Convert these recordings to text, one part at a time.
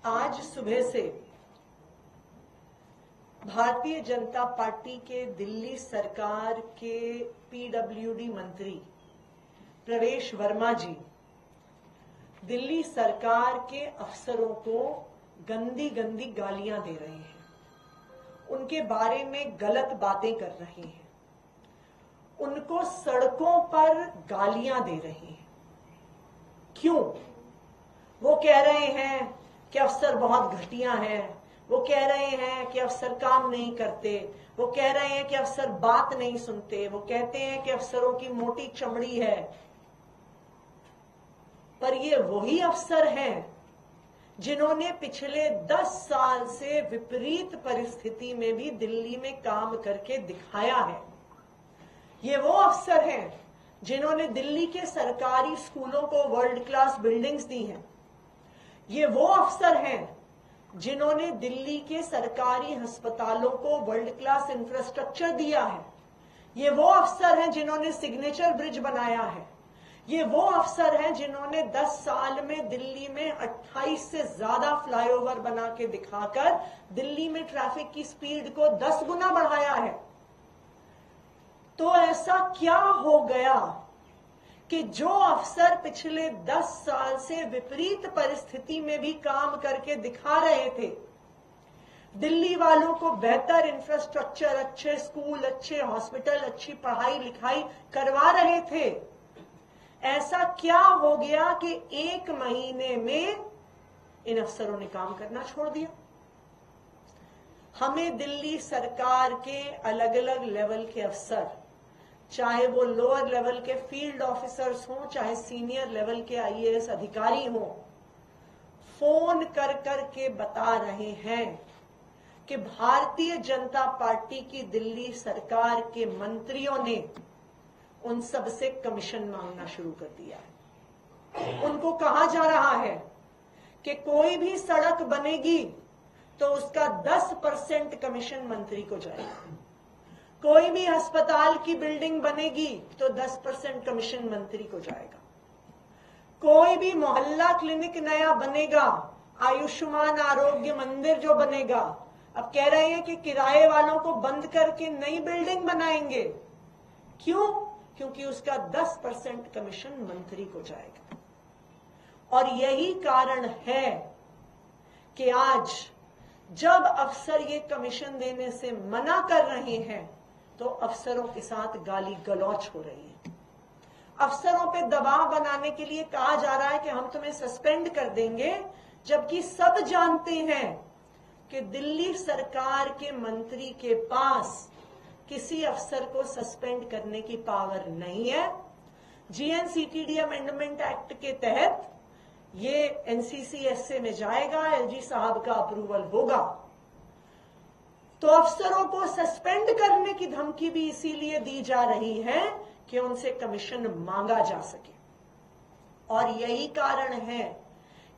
आज सुबह से भारतीय जनता पार्टी के दिल्ली सरकार के पीडब्ल्यूडी मंत्री प्रवेश वर्मा जी दिल्ली सरकार के अफसरों को गंदी गंदी गालियां दे रहे हैं, उनके बारे में गलत बातें कर रहे हैं, उनको सड़कों पर गालियां दे रहे हैं। क्यों? वो कह रहे हैं कि अफसर बहुत घटिया हैं, वो कह रहे हैं कि अफसर काम नहीं करते, वो कह रहे हैं कि अफसर बात नहीं सुनते, वो कहते हैं कि अफसरों की मोटी चमड़ी है। पर ये वही अफसर हैं जिन्होंने पिछले 10 साल से विपरीत परिस्थिति में भी दिल्ली में काम करके दिखाया है। ये वो अफसर हैं जिन्होंने दिल्ली के सरकारी स्कूलों को वर्ल्ड क्लास बिल्डिंग्स दी हैं। ये वो अफसर हैं जिन्होंने दिल्ली के सरकारी अस्पतालों को वर्ल्ड क्लास इंफ्रास्ट्रक्चर दिया है। ये वो अफसर हैं जिन्होंने सिग्नेचर ब्रिज बनाया है। ये वो अफसर हैं जिन्होंने 10 साल में दिल्ली में 28 से ज्यादा फ्लाईओवर बना के दिखाकर दिल्ली में ट्रैफिक की स्पीड को 10 गुना बढ़ाया है। तो ऐसा क्या हो गया कि जो अफसर पिछले 10 साल से विपरीत परिस्थिति में भी काम करके दिखा रहे थे, दिल्ली वालों को बेहतर इंफ्रास्ट्रक्चर, अच्छे स्कूल, अच्छे हॉस्पिटल, अच्छी पढ़ाई लिखाई करवा रहे थे, ऐसा क्या हो गया कि 1 महीने में इन अफसरों ने काम करना छोड़ दिया? हमें दिल्ली सरकार के अलग अलग लेवल के अफसर, चाहे वो लोअर लेवल के फील्ड ऑफिसर्स हों, चाहे सीनियर लेवल के आईएएस अधिकारी हों, फोन कर कर के बता रहे हैं कि भारतीय जनता पार्टी की दिल्ली सरकार के मंत्रियों ने उन सब से कमीशन मांगना शुरू कर दिया है। उनको कहा जा रहा है कि कोई भी सड़क बनेगी तो उसका 10% कमीशन मंत्री को जाएगा। कोई भी अस्पताल की बिल्डिंग बनेगी तो 10% कमीशन मंत्री को जाएगा। कोई भी मोहल्ला क्लिनिक नया बनेगा, आयुष्मान आरोग्य मंदिर जो बनेगा, अब कह रहे हैं कि किराए वालों को बंद करके नई बिल्डिंग बनाएंगे। क्यों? क्योंकि उसका 10% कमीशन मंत्री को जाएगा। और यही कारण है कि आज जब अफसर ये कमीशन देने से मना कर रहे हैं तो अफसरों के साथ गाली गलौच हो रही है। अफसरों पे दबाव बनाने के लिए कहा जा रहा है कि हम तुम्हें सस्पेंड कर देंगे, जबकि सब जानते हैं कि दिल्ली सरकार के मंत्री के पास किसी अफसर को सस्पेंड करने की पावर नहीं है। जीएनसीटीडी अमेंडमेंट एक्ट के तहत ये एनसीसीएसए में जाएगा, एलजी साहब का अप्रूवल होगा। तो अफसरों को सस्पेंड करने की धमकी भी इसीलिए दी जा रही है कि उनसे कमीशन मांगा जा सके। और यही कारण है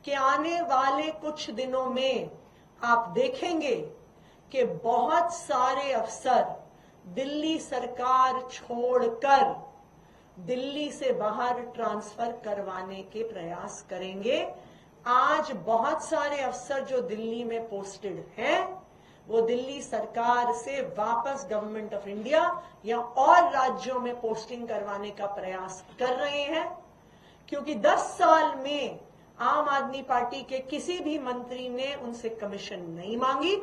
कि आने वाले कुछ दिनों में आप देखेंगे कि बहुत सारे अफसर दिल्ली सरकार छोड़कर दिल्ली से बाहर ट्रांसफर करवाने के प्रयास करेंगे। आज बहुत सारे अफसर जो दिल्ली में पोस्टेड हैं वो दिल्ली सरकार से वापस गवर्नमेंट ऑफ इंडिया या और राज्यों में पोस्टिंग करवाने का प्रयास कर रहे हैं, क्योंकि 10 साल में आम आदमी पार्टी के किसी भी मंत्री ने उनसे कमीशन नहीं मांगी,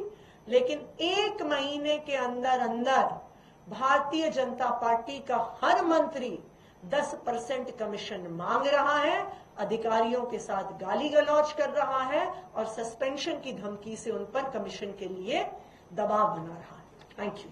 लेकिन 1 महीने के अंदर अंदर भारतीय जनता पार्टी का हर मंत्री 10% कमीशन मांग रहा है, अधिकारियों के साथ गाली गलौज कर रहा है और सस्पेंशन की धमकी से उन पर कमीशन के लिए दबाव बना रहा है। Thank you.